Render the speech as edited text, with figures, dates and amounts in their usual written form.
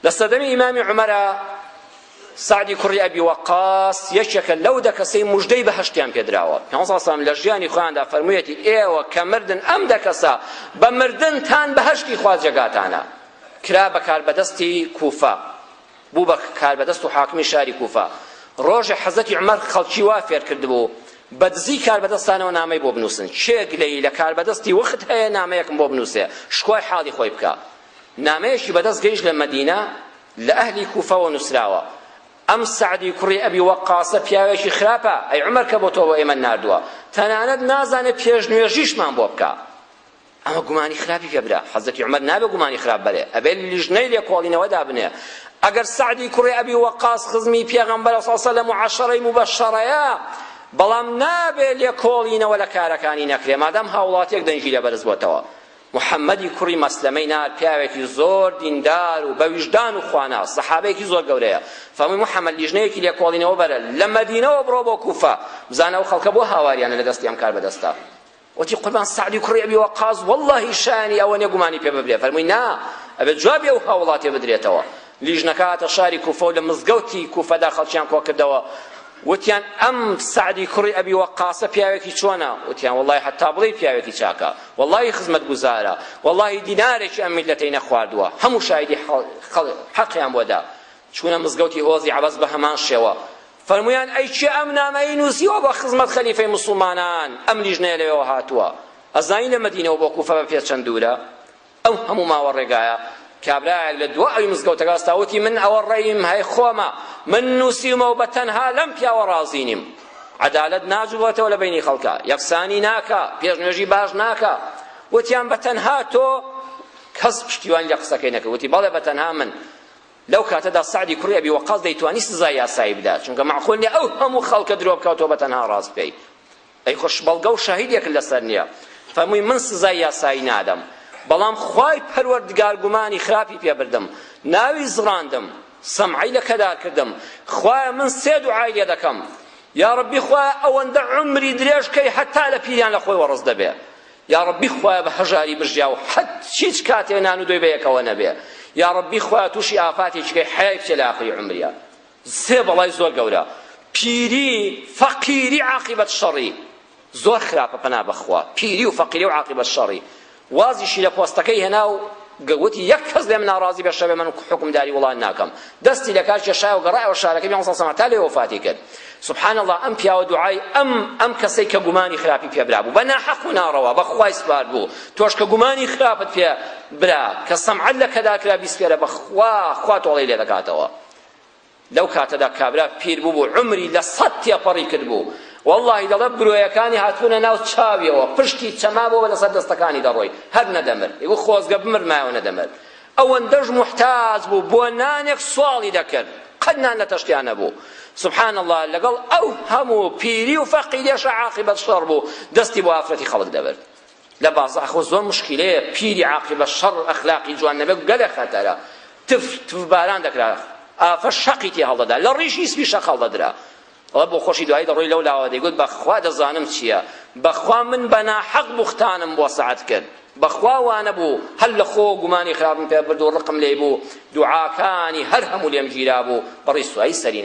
لە سەردەمی ئیمامی عومەرە سعدی کوڕی ئەبی وەقاس یەکێکە لەو دەکەسەی موژدەی بەهەشتیان پێدراوە. پێغەمبەر صلی الله علیه و سلم لە ژیانی خۆیاندا فەرموویەتی ئێوە کە مردن ئەم دەکەسە بە مردنتان بەهەشتی خوا جێگاتانە. کرا بە کاربەدەستی کوفە، بوو بە کاربەدەست و حاکمی شاری کوفە. ڕۆژێ حەزەتی عومەر خەڵکی وا فێر کردبوو بە دزی کاربەدەستانەوە نامەی بۆ بنووسن. چێک لێی لە کاربەدەستی وەخت هەیە نامەیەکم بۆ بنووسێ، شکوای حاڵی خۆی بکە. نامەیەکی بەدەست گەیشت لە مەدینە لە ئەهلی کوفەوە نووسراوە. ئەم سعدی کوڕی ئەبی وەقاسە پیاوێکی خراپە، ئەی عومەر کە بۆ تۆ بۆ ئێمە ناردووە، تەنانەت نازانێت پێشنوێژیشمان بۆ بکە. ئەمە گومانی خراپی پێ برا. حەزەتی عومەر نابێ گومانی خراپ بەرێ، ئەبێ لیژنەی لێکۆڵینەوەدا بنێ. ئەگەر سعدی کوڕی ئەبی وەقاس خزمی پێغەمبەر صلی الله علیه و سلم و عەشەرەی مبەششەرەیە، بەڵام نابێ لێکۆڵینەوە لە کارەکانی نەکرێ، مادام هاوڵاتیەک دەنجی لەبەرز بۆتەوە. محەممەدی کوڕی مەسلەمەی نار پیاوێکی زۆر دیندار و بە ویژدان و خواناس، سەحابەیەکی زۆر گەورەیە. فەرمووی محەممەد لیژنەیەکی لێکۆڵینەوە بەرە لە مەدینەوە بڕۆ بۆ کوفە، بزانە ئەو خەڵکە بۆ هاواریانە لە دەستی ئەم کار بەدەستە. وتی قوربان سعدی کوڕی ئەبی وەقاس وەڵڵاهی شانی ئەوە نییە گومانی پێ ببرێ. فەرمووی نا، ئەبێت جوابی ئەو هاوڵاتیە بدرێتەوە. لیژنەکە هاتە شاری کوفە و لە مزگەوتی کوفەدا خەڵکیان کۆ کردەوە. وتیان ئەم سعدی کوڕی ئەبی وەقاسە پیاوێکی چۆنە؟ وتیان وەڵڵاهی حەتا بڵێ پیاوێکی چاکە، وەڵڵاهی خزمەتگوزارە، وەڵڵاهی دینارێکی ئەم میلەتەی نەخواردووە. هەموو شایدی حەقیان بۆ دا. چوونە مزگەوتی هۆزی عەبەس بە هەمان شێوە. فەرموویان ئەی چێ ئەم نامەی نووسیوە بە خزمەت خەلیفەی موسڵمانان؟ ئەم لیژنەیە لەوێەوە هاتووە. ئەزانی لە مەدینەوە بۆ کوفە بە پێ چەند دوورە؟ ئەو هەموو ماوە ڕێگایە. کابرایەک لە دوای مزگەوتەکە ئەستاوتی من ئەوە ڕێیم هەی خۆمە، من نووسیمە و بە تەنها لەم پیاوە ڕازی نیم. عەدالەت ناجوڵێتەوە لە بینی خەڵکە، یەکسانی ناکە، پێشنوێژی باش ناکە. وتیان بە تەنها تۆ؟ کەس پشتیوانی لە قسەکەی نەکرد. وتی بەڵێ بە تەنها من. لەو کاتەدا سعدی کوڕی ئەبی وەقاس دەیتوانی سزای یاسایی بدات، چونکە معقول نییە ئەو هەموو خەڵکە درۆ بکات تۆ بە تەنها ڕاست بکەی. ئەی خۆش بەڵگە و شاهیدێک لەسەر نییە. فەرمووی من سزای یاسایی نادەم، بەڵام خوای پەروەردگار گومانی خراپی پێبردم، ناوی زڕاندم، سەمعی لە کەدار کردم. خوایە من سێ دوعای لێ دەکەم، یا ڕەبی خوایە ئەوەندە عومری درێژکەی هەتا لە پیریان لە خۆی وەڕز دەبێ. یا ڕەبی خوایە بە هەژاری بژیا و هیچ کاتێ نان و دۆی بەیەکەوە نەبێ. یا ڕەبی خوایە تووشی ئافاتێکیکەی حەیای بچێ لە ئاخری عومریە. سێ بەڵای زۆر گەورە: پیری، فەقیری، عاقیبەت شەڕی. زۆر خراپە پەنا بەخوا، پیری و فەقیری و عاقیبەت شەڕی. وازیشی لە پۆستەکەی هێنا و گەوتی یەک کەس لێم ناڕازی بێ شەوێ من حکمداری وڵات ناکەم. دەستی لە کار کێشایە و گەڕایەوە شارەکەی پێغەمبەر صلی الله علیه و سلم تا لێ وەفاتی کرد. سبحان الله، ئەم پیاوە دوعای ئەم کەسەی کە گومانی خراپی پێ برا بوو بە ناحەق و ناڕەوا بە خوای سپار بوو، تۆش کە گومانی خراپت پێ برا کە سەمعەت لە کەدار کرا بیسپێرە بە خوا تۆڵەی لێ دەکاتەوە. لەو کاتەدا کابرا پیر بوو، عمری لە 100 تێپەڕی کرد بوو. والله دەڵێ برۆیەکانی هاتوونە ناو چاویەوە، پشتی چەمابەوە لەسەر دەستەکانی دەڕۆی، هەر نەدەمر. ئێوە خۆزگە بمرمایەوە نەدەمر. ئەوەندەش محتاج بوو بۆ نانێک سواڵی دەکرد، قەت نان لە تەشتیان نەبوو. سبحان الله، لەگەڵ ئەو هەموو پیری و فەقیریەش عاقیبەت شەڕ بوو، دەستی بۆ ئافرەتی خەڵک دەبرد. لە بازاخۆ زۆر مشکلەیە پیری عاقیبەت شەڕ ئەخلاقی جوان نەبێت، گەلە خەتەرە. تف باران دەکرا، ئافە شەقی تێ هەڵدەدا، لە ڕیشی سپی شەق هەڵدەدرا. ئەوە بۆ خۆشی دوایی دەڕۆی لەو لاوە دەیگوت بەخوا دەزانم چییە، بەخوا من بە ناحەق بوختانم بۆ سەعەت کرد، بەخوا وانە بوو هەر لە خۆ گومانی خراپم پێ برد و ڕقم لێ بوو، دوعاکانی هەر هەموو لێم گیرا بوو، بەڕێی سوایی سەرینە.